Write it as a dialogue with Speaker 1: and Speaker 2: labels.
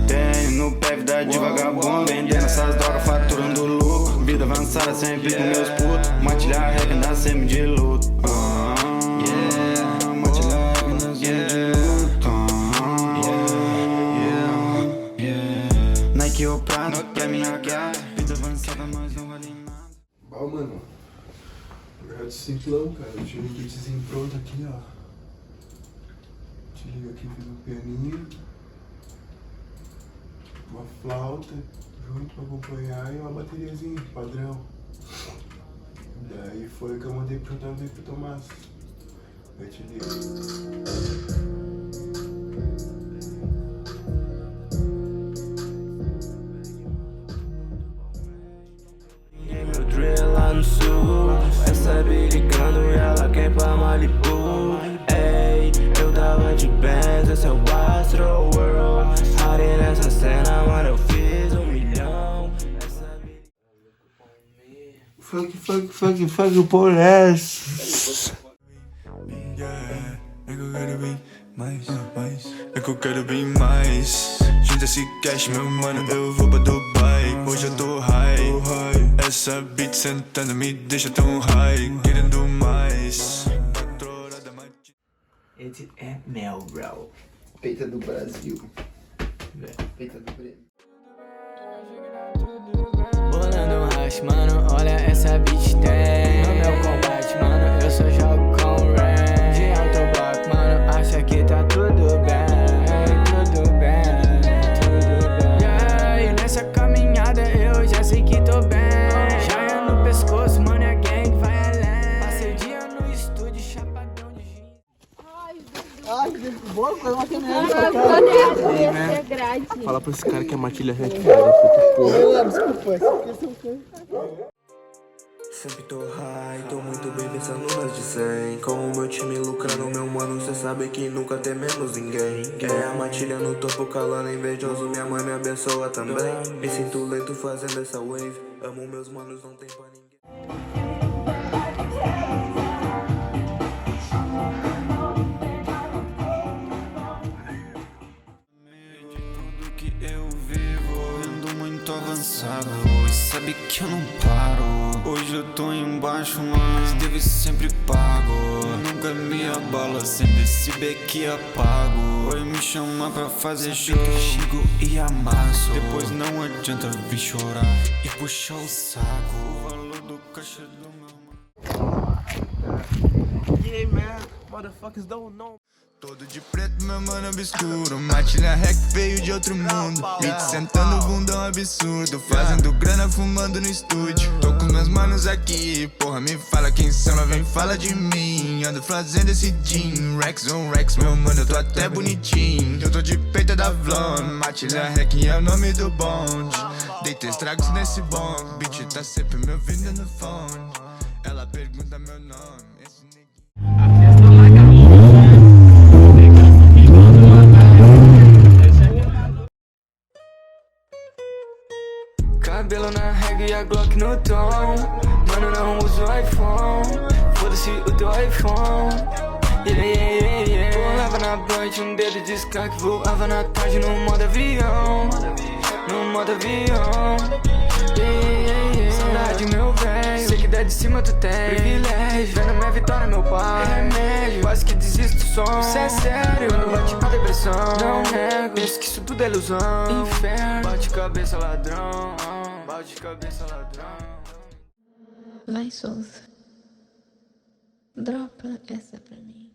Speaker 1: Tem no pé vida de vagabundo, vendendo essas drogas, faturando lucro. Vida avançada sempre com meus putos. Matilha rap na semi de luto. Matilha rap na semi de luto. Nike ou Prada, que é minha guerra. Vida avançada, mas não vale nada.
Speaker 2: Ó, mano, projeto de ciclão, cara. Eu tive um kitzinho pronto aqui, ó. Te liga aqui, fiz um pianinho, uma flauta junto pra acompanhar e uma bateriazinha padrão. Daí foi que eu mandei pro Tomás. Aí te liga.
Speaker 3: Lá no sul, essa brigando e ela quer pra Malibu. Ei, eu tava de Benz, esse é o Astro World. Harei nessa cena, mano, eu fiz 1 milhão. Fuck, police. É que eu quero bem mais. É que eu quero bem mais. Junta esse cash, meu mano, eu vou pra Dubai. Hoje eu tô high. Essa beat sentando me deixa tão high. Querendo mais. Esse é Mel, bro.
Speaker 2: Peita do Brasil. Peita do Brasil.
Speaker 3: Bolando um hash, mano, olha essa beat tem. No meu combate, mano, eu só jogo com rain. De alto bloco, mano, acha que tá tudo bem. Tudo bem. Yeah, e nessa caminhada eu já sei que tô bem. Joia no pescoço, mano, a gang vai além. Passei o dia no estúdio, chapadão de gin.
Speaker 4: Ai, boa coisa, uma caminhada.
Speaker 5: Fala pra esse cara que é matilha rap, filho da puta, porra.
Speaker 4: Desculpa.
Speaker 3: Sempre tô high, tô muito bem pensando mais de 100. Com o meu time lucrando, meu mano, cê sabe que nunca tememos ninguém. É a matilha no topo calando, invejoso, minha mãe me abençoa também. Me sinto lento fazendo essa wave, amo meus manos, não tem pra ninguém.
Speaker 1: Eu vivo, ando muito avançado e sabe que eu não paro. Hoje eu tô embaixo, mas deve sempre pago. Nunca me abala, sempre esse beque apago. Oi, me chama pra fazer show, que eu chego e amasso. Depois não adianta vir chorar e puxar o saco. O valor do caixa do meu mano.
Speaker 5: Yeah, man, motherfuckers don't know.
Speaker 3: Todo de preto, meu mano obscuro. Matilha rec veio de outro mundo. Beat sentando bundão absurdo. Fazendo grana, fumando no estúdio. Tô com meus manos aqui. Porra, me fala quem são, lá vem fala de mim. Ando fazendo esse jean. Rex on Rex, meu mano, eu tô até bonitinho. Eu tô de peita da Vlon. Matilha rec é o nome do bonde. Dei 3 tragos nesse bonde. Beat tá sempre me ouvindo no fone. Ela pergunta meu nome. Esse cabelo na regra e a Glock no tom. Mano, não uso iPhone. Foda-se o teu iPhone. Pulava na blunt, um dedo de skunk. Voava na tarde no modo avião. No modo avião. Saudade, meu velho. Sei que der de cima tu tem privilégio. Vendo minha vitória, meu pai. Remédio, quase que desisto do som. Isso é sério, quando bate a depressão. Não nego, penso que isso tudo é ilusão. Inferno, bate cabeça ladrão. Bate cabeça ladrão.
Speaker 6: Vai, Souza. Dropa essa pra mim.